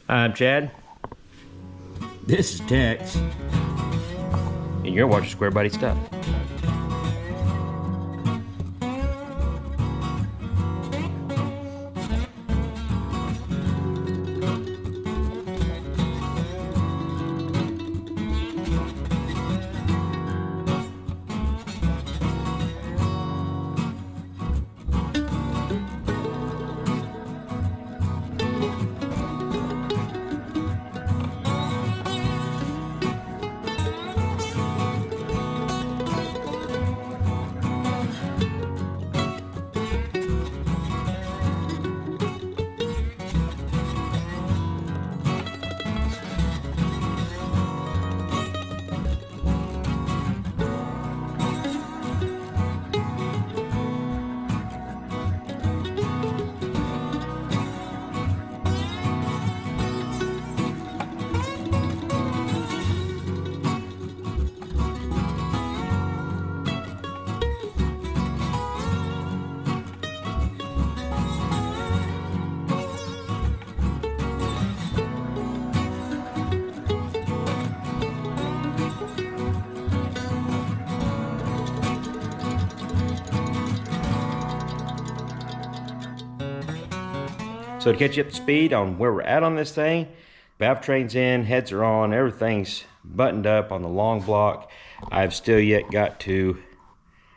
I'm Chad. This is Tex. And you're watching Squarebody Stuff. So to catch you up to speed on where we're at on this thing, valve train's in, heads are on, everything's buttoned up on the long block. I've still yet got to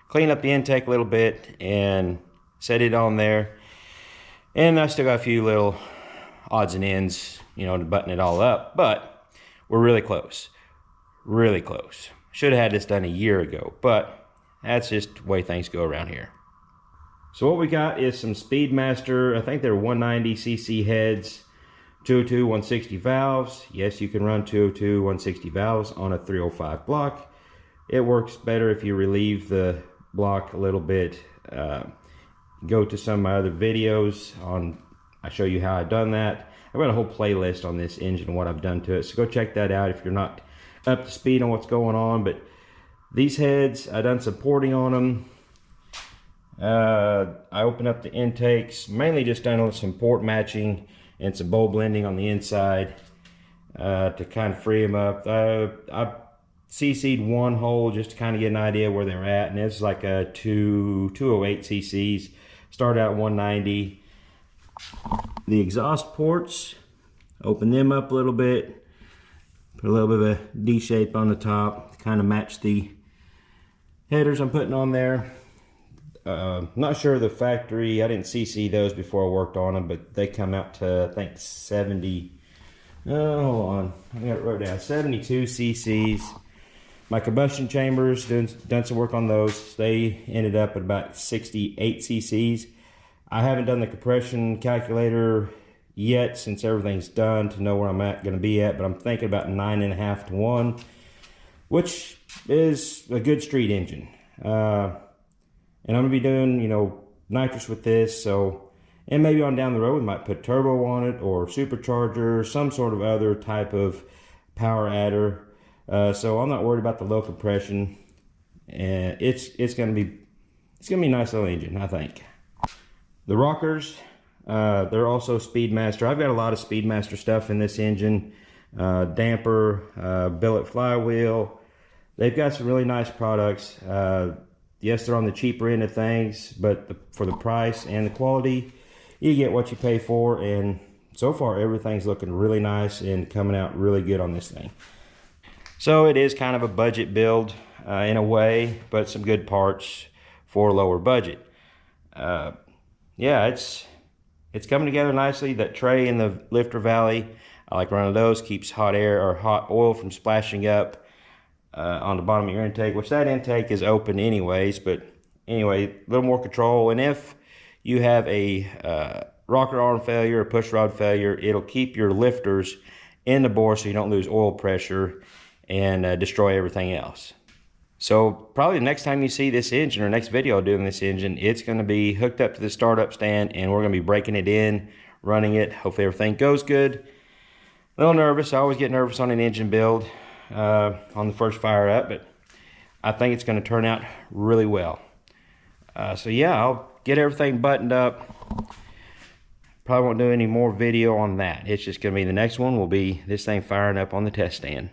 clean up the intake a little bit and set it on there. And I still got a few little odds and ends, you know, to button it all up. But we're really close. Really close. Should have had this done a year ago, but that's just the way things go around here. So what we got is some Speedmaster, I think they're 190cc heads, 202 160 valves. Yes, you can run 202 160 valves on a 305 block. It works better if you relieve the block a little bit. Go to some of my other videos on, I show you how I've done that. I've got a whole playlist on this engine and what I've done to it, so go check that out if you're not up to speed on what's going on. But these heads, I done some porting on them. I opened up the intakes, mainly just done some port matching and some bowl blending on the inside to kind of free them up. I CC'd one hole just to kind of get an idea where they're at, and it's like a 208 cc's. Started out 190. The exhaust ports, open them up a little bit, put a little bit of a D shape on the top to kind of match the headers I'm putting on there. Not sure the factory, I didn't CC those before I worked on them, but they come out to, I think, 70, hold on, I got it wrote down, 72 cc's. My combustion chambers, done some work on those. They ended up at about 68 cc's. I haven't done the compression calculator yet since everything's done to know where I'm going to be at, but I'm thinking about 9.5 to 1, which is a good street engine. And I'm gonna be doing, you know, nitrous with this, so, and maybe on down the road we might put turbo on it or supercharger, some sort of other type of power adder. So I'm not worried about the low compression, and it's gonna be a nice little engine, I think. The rockers, they're also Speedmaster. I've got a lot of Speedmaster stuff in this engine. Damper, billet flywheel. They've got some really nice products. Yes, they're on the cheaper end of things, but for the price and the quality, you get what you pay for, and so far everything's looking really nice and coming out really good on this thing. So it is kind of a budget build in a way, but some good parts for a lower budget. Yeah, it's coming together nicely. That tray in the lifter valley, I like running those, keeps hot air or hot oil from splashing up on the bottom of your intake, which that intake is open anyways, but anyway, a little more control. And if you have a rocker arm failure or push rod failure, it'll keep your lifters in the bore so you don't lose oil pressure and destroy everything else. So probably the next time you see this engine, or next video doing this engine, it's going to be hooked up to the startup stand, and we're going to be breaking it in, running it. Hopefully everything goes good. A little nervous. I always get nervous on an engine build on the first fire up, but I think it's going to turn out really well. So yeah, I'll get everything buttoned up, probably won't do any more video on that. It's just going to be, the next one will be this thing firing up on the test stand.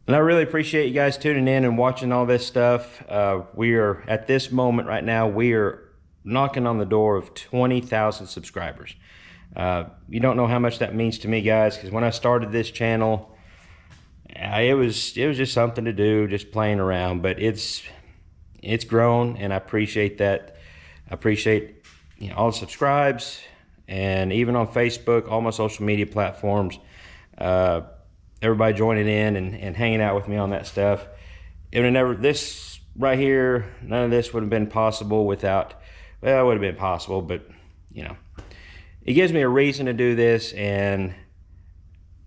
And I really appreciate you guys tuning in and watching all this stuff. We are, at this moment right now, we are knocking on the door of 20,000 subscribers. You don't know how much that means to me, guys, because when I started this channel, it was just something to do, just playing around. But it's grown, and I appreciate that. I appreciate, you know, all the subscribes, and even on Facebook, all my social media platforms. Everybody joining in and hanging out with me on that stuff. It would never, this right here, none of this would have been possible without, well, it would have been possible, but you know, it gives me a reason to do this and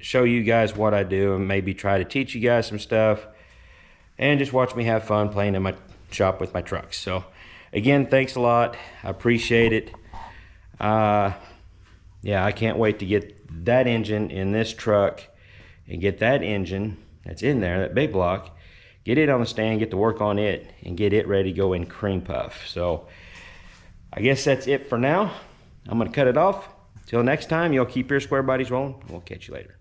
show you guys what I do, and maybe try to teach you guys some stuff, and just watch me have fun playing in my shop with my trucks. So again, thanks a lot. I appreciate it. Yeah, I can't wait to get that engine in this truck and get that engine that's in there, that big block, get it on the stand, get to work on it, and get it ready to go in cream puff. So I guess that's it for now. I'm going to cut it off. Till next time, y'all keep your square bodies rolling. We'll catch you later.